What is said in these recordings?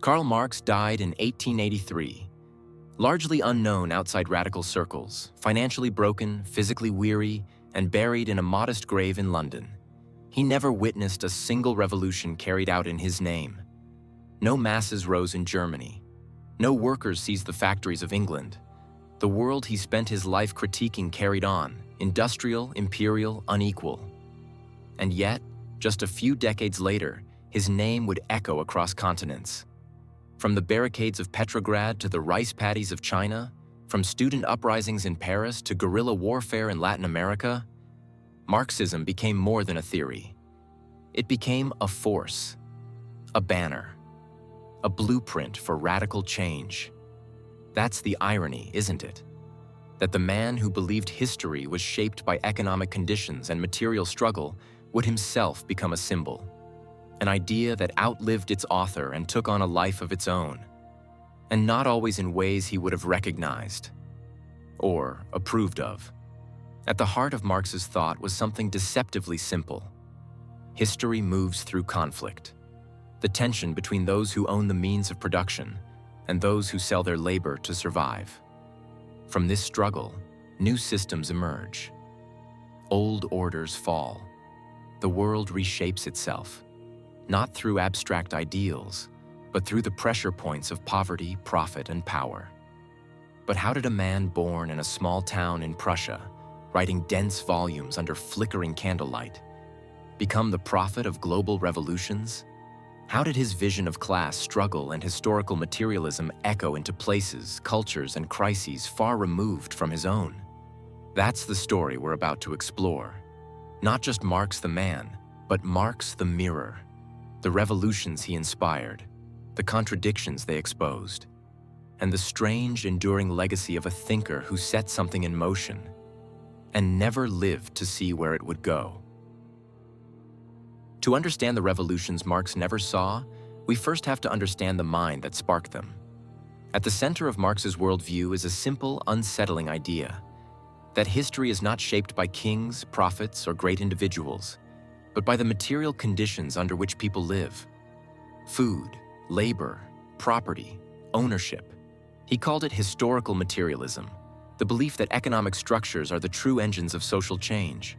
Karl Marx died in 1883. Largely unknown outside radical circles, financially broken, physically weary, and buried in a modest grave in London. He never witnessed a single revolution carried out in his name. No masses rose in Germany. No workers seized the factories of England. The world he spent his life critiquing carried on, industrial, imperial, unequal. And yet, just a few decades later, his name would echo across continents. From the barricades of Petrograd to the rice paddies of China, from student uprisings in Paris to guerrilla warfare in Latin America, Marxism became more than a theory. It became a force, a banner, a blueprint for radical change. That's the irony, isn't it? That the man who believed history was shaped by economic conditions and material struggle would himself become a symbol. An idea that outlived its author and took on a life of its own, and not always in ways he would have recognized or approved of. At the heart of Marx's thought was something deceptively simple. History moves through conflict, the tension between those who own the means of production and those who sell their labor to survive. From this struggle, new systems emerge. Old orders fall. The world reshapes itself, not through abstract ideals, but through the pressure points of poverty, profit, and power. But how did a man born in a small town in Prussia, writing dense volumes under flickering candlelight, become the prophet of global revolutions? How did his vision of class struggle and historical materialism echo into places, cultures, and crises far removed from his own? That's the story we're about to explore. Not just Marx the man, but Marx the mirror. The revolutions he inspired, the contradictions they exposed, and the strange, enduring legacy of a thinker who set something in motion and never lived to see where it would go. To understand the revolutions Marx never saw, we first have to understand the mind that sparked them. At the center of Marx's worldview is a simple, unsettling idea: that history is not shaped by kings, prophets, or great individuals, but by the material conditions under which people live. Food, labor, property, ownership. He called it historical materialism, the belief that economic structures are the true engines of social change.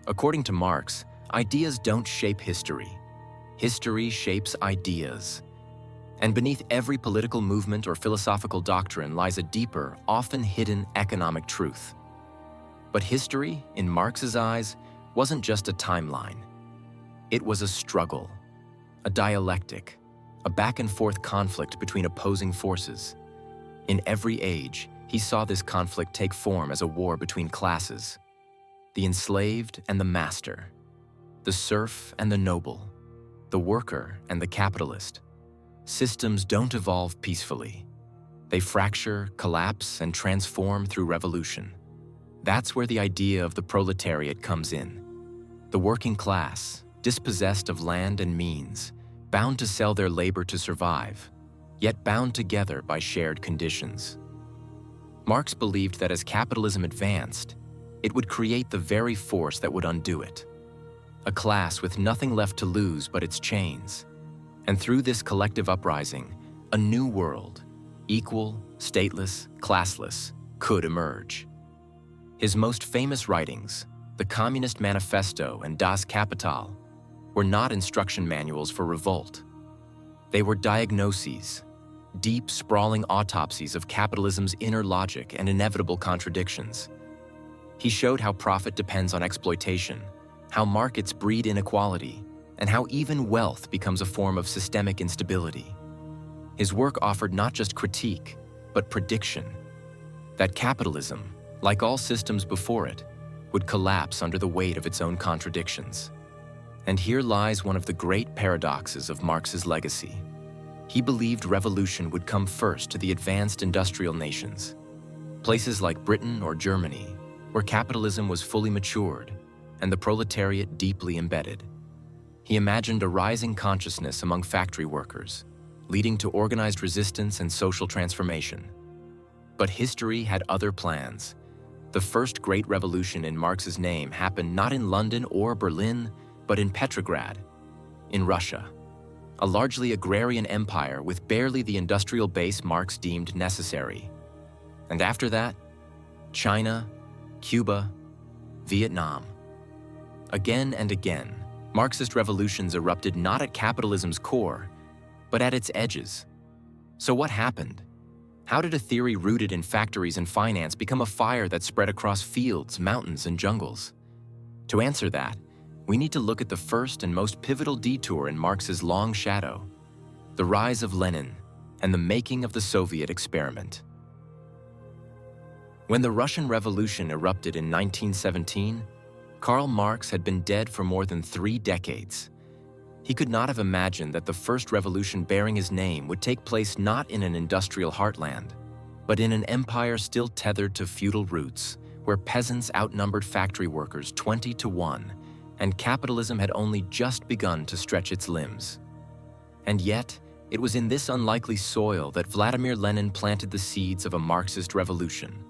According to Marx, ideas don't shape history. History shapes ideas. And beneath every political movement or philosophical doctrine lies a deeper, often hidden economic truth. But history, in Marx's eyes, wasn't just a timeline. It was a struggle, a dialectic, a back-and-forth conflict between opposing forces. In every age, he saw this conflict take form as a war between classes: the enslaved and the master, the serf and the noble, the worker and the capitalist. Systems don't evolve peacefully. They fracture, collapse, and transform through revolution. That's where the idea of the proletariat comes in. The working class, dispossessed of land and means, bound to sell their labor to survive, yet bound together by shared conditions. Marx believed that as capitalism advanced, it would create the very force that would undo it. A class with nothing left to lose but its chains. And through this collective uprising, a new world, equal, stateless, classless, could emerge. His most famous writings, the Communist Manifesto and Das Kapital, were not instruction manuals for revolt. They were diagnoses, deep, sprawling autopsies of capitalism's inner logic and inevitable contradictions. He showed how profit depends on exploitation, how markets breed inequality, and how even wealth becomes a form of systemic instability. His work offered not just critique, but prediction: that capitalism, like all systems before it, would collapse under the weight of its own contradictions. And here lies one of the great paradoxes of Marx's legacy. He believed revolution would come first to the advanced industrial nations, places like Britain or Germany, where capitalism was fully matured and the proletariat deeply embedded. He imagined a rising consciousness among factory workers, leading to organized resistance and social transformation. But history had other plans. The first great revolution in Marx's name happened not in London or Berlin, but in Petrograd, in Russia. a largely agrarian empire with barely the industrial base Marx deemed necessary. And after that, China, Cuba, Vietnam. Again and again, Marxist revolutions erupted not at capitalism's core, but at its edges. So what happened? How did a theory rooted in factories and finance become a fire that spread across fields, mountains, and jungles? To answer that, we need to look at the first and most pivotal detour in Marx's long shadow, the rise of Lenin and the making of the Soviet experiment. When the Russian Revolution erupted in 1917, Karl Marx had been dead for more than 3 decades. He could not have imagined that the first revolution bearing his name would take place not in an industrial heartland, but in an empire still tethered to feudal roots, where peasants outnumbered factory workers 20-1, and capitalism had only just begun to stretch its limbs. And yet, it was in this unlikely soil that Vladimir Lenin planted the seeds of a Marxist revolution.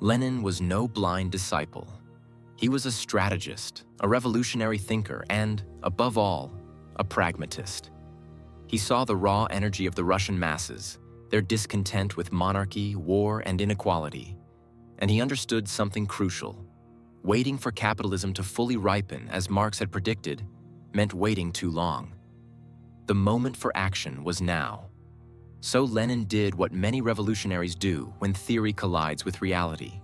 Lenin was no blind disciple. He was a strategist, a revolutionary thinker, and, above all, a pragmatist. He saw the raw energy of the Russian masses, their discontent with monarchy, war, and inequality, and he understood something crucial. Waiting for capitalism to fully ripen, as Marx had predicted, meant waiting too long. The moment for action was now. So Lenin did what many revolutionaries do when theory collides with reality.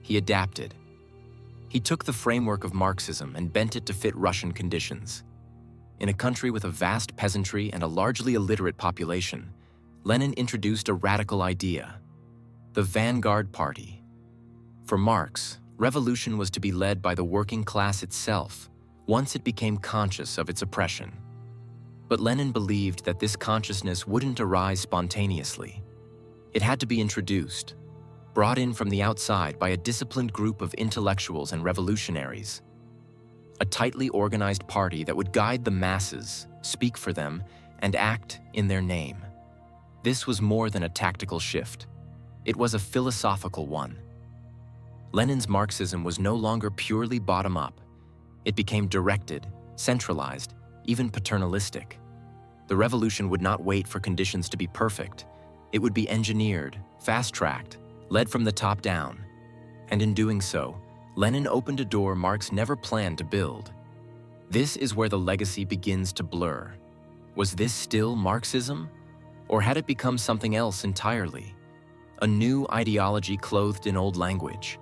He adapted. He took the framework of Marxism and bent it to fit Russian conditions. In a country with a vast peasantry and a largely illiterate population, Lenin introduced a radical idea: the vanguard party. For Marx, revolution was to be led by the working class itself, once it became conscious of its oppression. But Lenin believed that this consciousness wouldn't arise spontaneously. It had to be introduced, brought in from the outside by a disciplined group of intellectuals and revolutionaries. A tightly organized party that would guide the masses, speak for them, and act in their name. This was more than a tactical shift. It was a philosophical one. Lenin's Marxism was no longer purely bottom-up. It became directed, centralized, even paternalistic. The revolution would not wait for conditions to be perfect. It would be engineered, fast-tracked, led from the top down. And in doing so, Lenin opened a door Marx never planned to build. This is where the legacy begins to blur. Was this still Marxism? Or had it become something else entirely? A new ideology clothed in old language.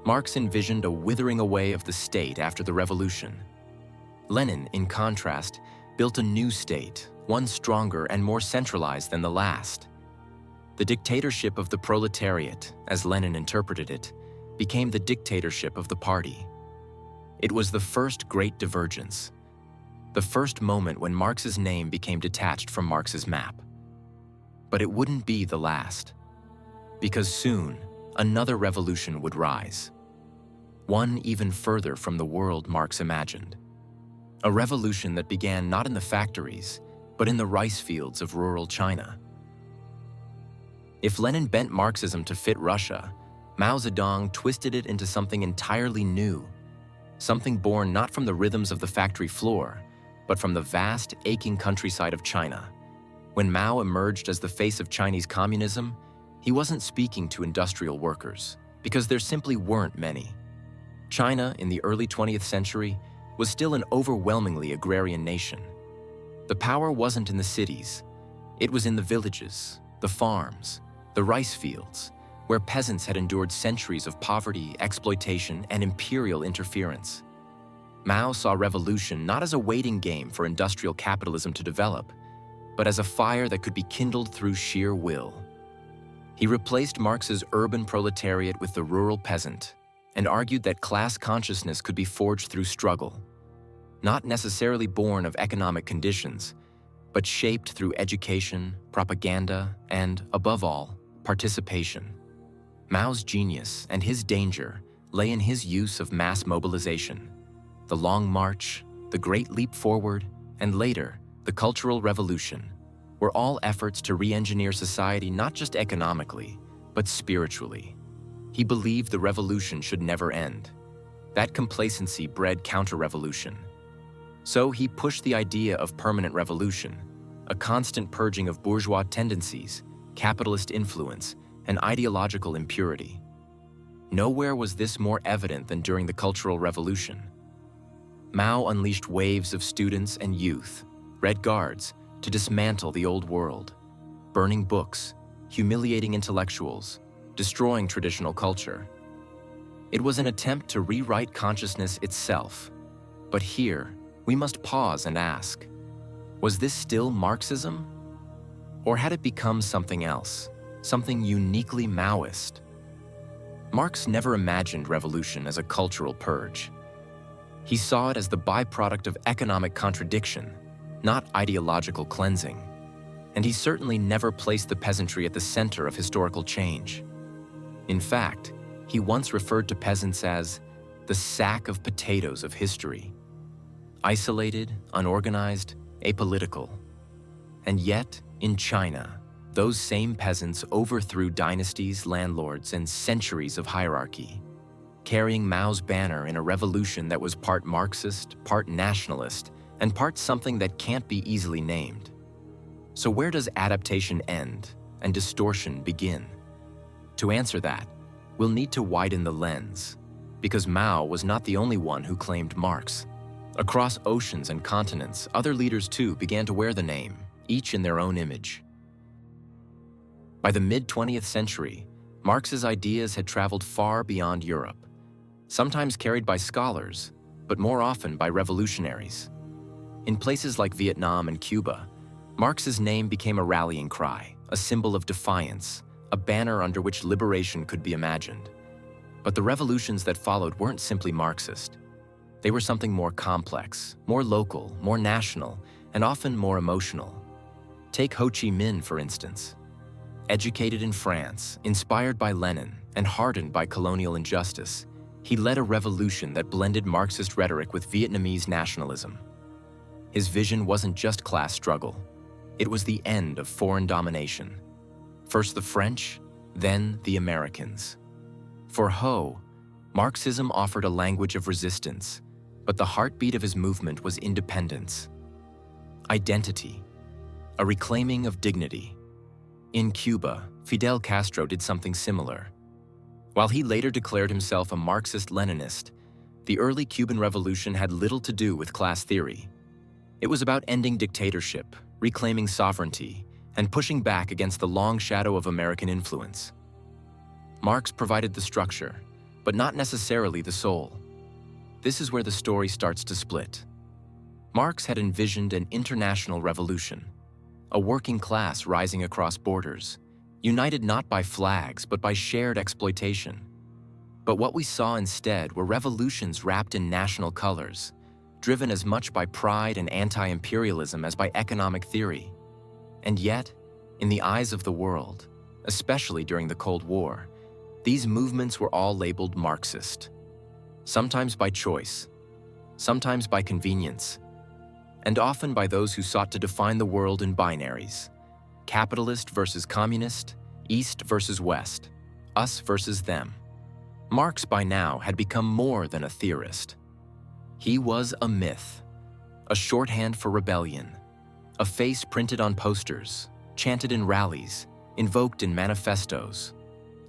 Marx envisioned a withering away of the state after the revolution. Lenin, in contrast, built a new state, one stronger and more centralized than the last. The dictatorship of the proletariat, as Lenin interpreted it, became the dictatorship of the party. It was the first great divergence, the first moment when Marx's name became detached from Marx's map. But it wouldn't be the last, because soon another revolution would rise, one even further from the world Marx imagined. A revolution that began not in the factories, but in the rice fields of rural China. If Lenin bent Marxism to fit Russia, Mao Zedong twisted it into something entirely new, something born not from the rhythms of the factory floor, but from the vast, aching countryside of China. When Mao emerged as the face of Chinese communism, he wasn't speaking to industrial workers, because there simply weren't many. China, in the early 20th century, was still an overwhelmingly agrarian nation. The power wasn't in the cities. It was in the villages, the farms, the rice fields, where peasants had endured centuries of poverty, exploitation, and imperial interference. Mao saw revolution not as a waiting game for industrial capitalism to develop, but as a fire that could be kindled through sheer will. He replaced Marx's urban proletariat with the rural peasant, and argued that class consciousness could be forged through struggle, not necessarily born of economic conditions, but shaped through education, propaganda, and, above all, participation. Mao's genius and his danger lay in his use of mass mobilization. The Long March, the Great Leap Forward, and later, the Cultural Revolution, were all efforts to re-engineer society not just economically, but spiritually. He believed the revolution should never end. That complacency bred counter-revolution. So he pushed the idea of permanent revolution, a constant purging of bourgeois tendencies, capitalist influence, and ideological impurity. Nowhere was this more evident than during the Cultural Revolution. Mao unleashed waves of students and youth, Red Guards, to dismantle the old world, burning books, humiliating intellectuals, destroying traditional culture. It was an attempt to rewrite consciousness itself. But here, we must pause and ask, was this still Marxism? Or had it become something else, something uniquely Maoist? Marx never imagined revolution as a cultural purge. He saw it as the byproduct of economic contradiction, not ideological cleansing. And he certainly never placed the peasantry at the center of historical change. In fact, he once referred to peasants as the sack of potatoes of history. Isolated, unorganized, apolitical. And yet, in China, those same peasants overthrew dynasties, landlords, and centuries of hierarchy, carrying Mao's banner in a revolution that was part Marxist, part nationalist, and part something that can't be easily named. So where does adaptation end and distortion begin? To answer that, we'll need to widen the lens, because Mao was not the only one who claimed Marx. Across oceans and continents, other leaders too began to wear the name, each in their own image. By the mid-20th century, Marx's ideas had traveled far beyond Europe, sometimes carried by scholars, but more often by revolutionaries. In places like Vietnam and Cuba, Marx's name became a rallying cry, a symbol of defiance, a banner under which liberation could be imagined. But the revolutions that followed weren't simply Marxist. They were something more complex, more local, more national, and often more emotional. Take Ho Chi Minh, for instance. Educated in France, inspired by Lenin, and hardened by colonial injustice, he led a revolution that blended Marxist rhetoric with Vietnamese nationalism. His vision wasn't just class struggle. It was the end of foreign domination. First the French, then the Americans. For Ho, Marxism offered a language of resistance, but the heartbeat of his movement was independence, identity, a reclaiming of dignity. In Cuba, Fidel Castro did something similar. While he later declared himself a Marxist-Leninist, the early Cuban Revolution had little to do with class theory. It was about ending dictatorship, reclaiming sovereignty, and pushing back against the long shadow of American influence. Marx provided the structure, but not necessarily the soul. This is where the story starts to split. Marx had envisioned an international revolution, a working class rising across borders, united not by flags but by shared exploitation. But what we saw instead were revolutions wrapped in national colors, driven as much by pride and anti-imperialism as by economic theory. And yet, in the eyes of the world, especially during the Cold War, these movements were all labeled Marxist, sometimes by choice, sometimes by convenience, and often by those who sought to define the world in binaries: capitalist versus communist, East versus West, us versus them. Marx by now had become more than a theorist. He was a myth, a shorthand for rebellion, a face printed on posters, chanted in rallies, invoked in manifestos,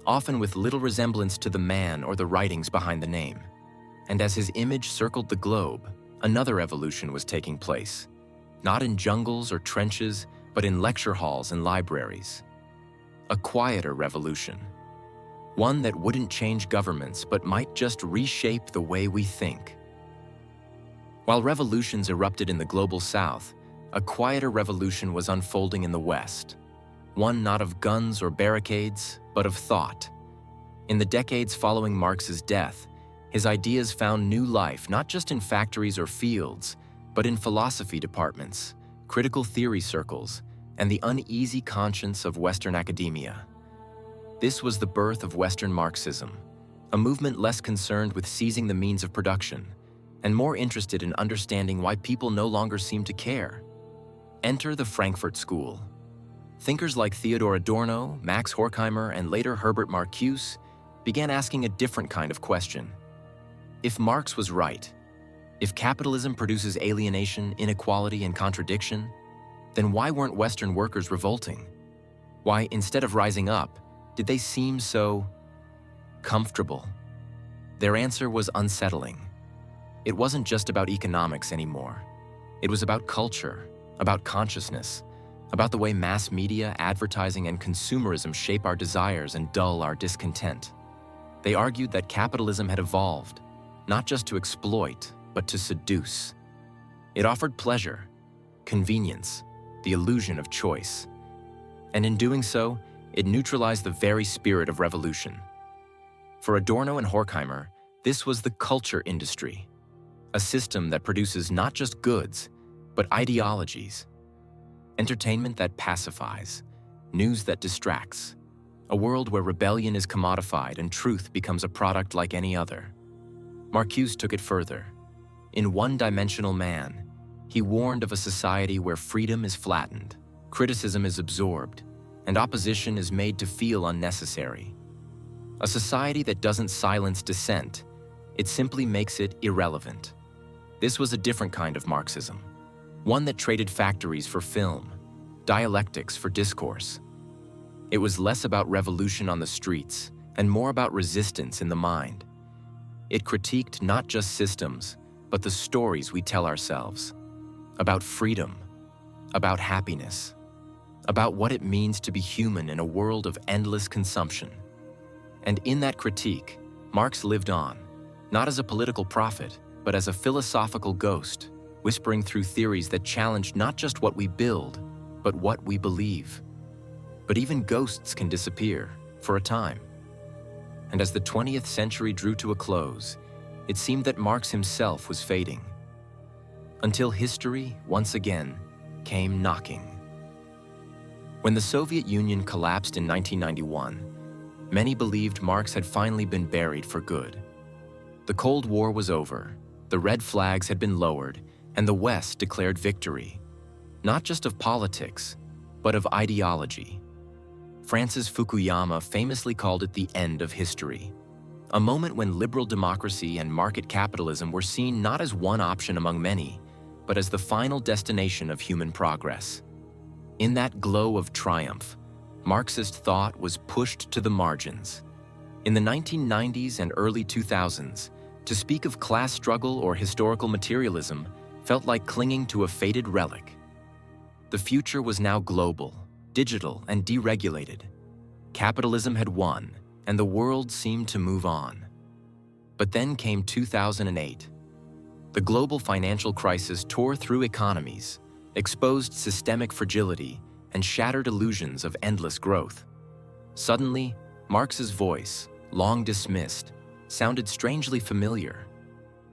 often with little resemblance to the man or the writings behind the name. And as his image circled the globe, another evolution was taking place, not in jungles or trenches, but in lecture halls and libraries. A quieter revolution, one that wouldn't change governments but might just reshape the way we think. While revolutions erupted in the global South, a quieter revolution was unfolding in the West, one not of guns or barricades, but of thought. In the decades following Marx's death, his ideas found new life not just in factories or fields, but in philosophy departments, critical theory circles, and the uneasy conscience of Western academia. This was the birth of Western Marxism, a movement less concerned with seizing the means of production, and more interested in understanding why people no longer seem to care. Enter the Frankfurt School. Thinkers like Theodor Adorno, Max Horkheimer, and later Herbert Marcuse began asking a different kind of question. If Marx was right, If capitalism produces alienation, inequality, and contradiction, then why weren't Western workers revolting? Why, instead of rising up, did they seem so comfortable? Their answer was unsettling. It wasn't just about economics anymore. It was about culture, about consciousness, about the way mass media, advertising, and consumerism shape our desires and dull our discontent. They argued that capitalism had evolved, not just to exploit, but to seduce. It offered pleasure, convenience, the illusion of choice. And in doing so, it neutralized the very spirit of revolution. For Adorno and Horkheimer, this was the culture industry, a system that produces not just goods, but ideologies. Entertainment that pacifies, news that distracts, a world where rebellion is commodified and truth becomes a product like any other. Marcuse took it further. In One-Dimensional Man, he warned of a society where freedom is flattened, criticism is absorbed, and opposition is made to feel unnecessary. A society that doesn't silence dissent, it simply makes it irrelevant. This was a different kind of Marxism, one that traded factories for film, dialectics for discourse. It was less about revolution on the streets and more about resistance in the mind. It critiqued not just systems, but the stories we tell ourselves, about freedom, about happiness, about what it means to be human in a world of endless consumption. And in that critique, Marx lived on, not as a political prophet, but as a philosophical ghost, whispering through theories that challenged not just what we build, but what we believe. But even ghosts can disappear, for a time. And as the 20th century drew to a close, it seemed that Marx himself was fading. Until history, once again, came knocking. When the Soviet Union collapsed in 1991, many believed Marx had finally been buried for good. The Cold War was over, the red flags had been lowered, and the West declared victory, not just of politics, but of ideology. Francis Fukuyama famously called it the end of history, a moment when liberal democracy and market capitalism were seen not as one option among many, but as the final destination of human progress. In that glow of triumph, Marxist thought was pushed to the margins. In the 1990s and early 2000s, to speak of class struggle or historical materialism felt like clinging to a faded relic. The future was now global, digital, and deregulated. Capitalism had won, and the world seemed to move on. But then came 2008. The global financial crisis tore through economies, exposed systemic fragility, and shattered illusions of endless growth. Suddenly, Marx's voice, long dismissed, sounded strangely familiar.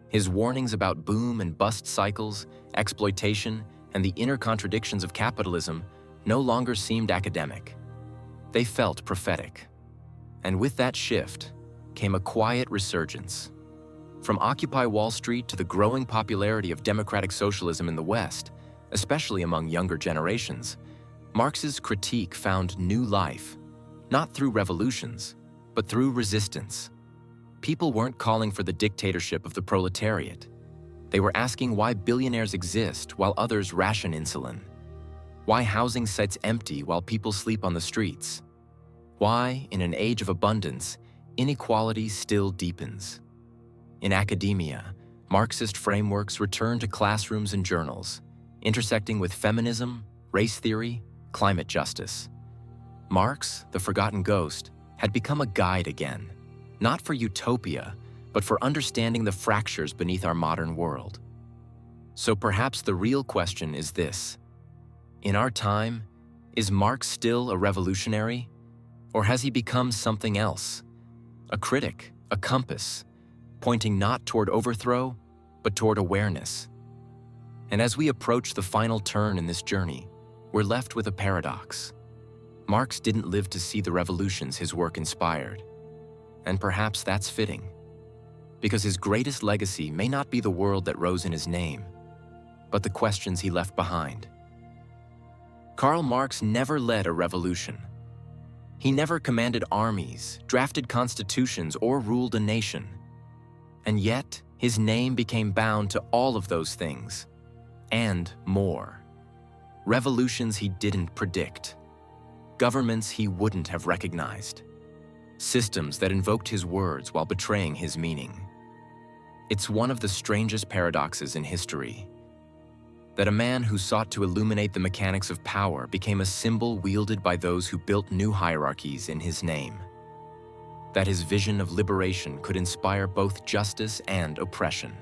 His warnings about boom and bust cycles, exploitation, and the inner contradictions of capitalism no longer seemed academic. They felt prophetic. And with that shift came a quiet resurgence. From Occupy Wall Street to the growing popularity of democratic socialism in the West, especially among younger generations, Marx's critique found new life, not through revolutions, but through resistance. People weren't calling for the dictatorship of the proletariat. They were asking why billionaires exist while others ration insulin, why housing sits empty while people sleep on the streets, why, in an age of abundance, inequality still deepens. In academia, Marxist frameworks returned to classrooms and journals, intersecting with feminism, race theory, climate justice. Marx, the forgotten ghost, had become a guide again, not for utopia, but for understanding the fractures beneath our modern world. So perhaps the real question is this: in our time, is Marx still a revolutionary? Or has he become something else? A critic, a compass, pointing not toward overthrow, but toward awareness. And as we approach the final turn in this journey, we're left with a paradox. Marx didn't live to see the revolutions his work inspired. And perhaps that's fitting, because his greatest legacy may not be the world that rose in his name, but the questions he left behind. Karl Marx never led a revolution. He never commanded armies, drafted constitutions, or ruled a nation. And yet, his name became bound to all of those things, and more. Revolutions he didn't predict. Governments he wouldn't have recognized. Systems that invoked his words while betraying his meaning. It's one of the strangest paradoxes in history, that a man who sought to illuminate the mechanics of power became a symbol wielded by those who built new hierarchies in his name. That his vision of liberation could inspire both justice and oppression,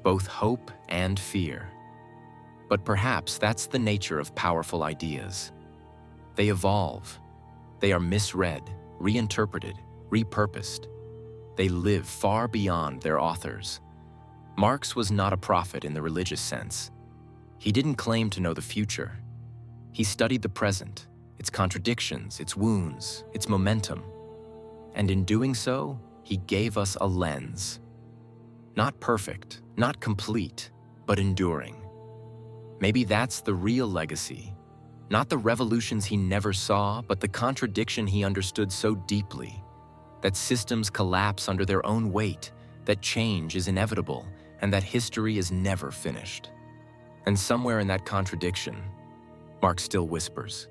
both hope and fear. But perhaps that's the nature of powerful ideas. They evolve. They are misread, reinterpreted, repurposed. They live far beyond their authors. Marx was not a prophet in the religious sense. He didn't claim to know the future. He studied the present, its contradictions, its wounds, its momentum. And in doing so, he gave us a lens. Not perfect, not complete, but enduring. Maybe that's the real legacy. Not the revolutions he never saw, but the contradiction he understood so deeply. That systems collapse under their own weight, that change is inevitable, and that history is never finished. And somewhere in that contradiction, Marx still whispers,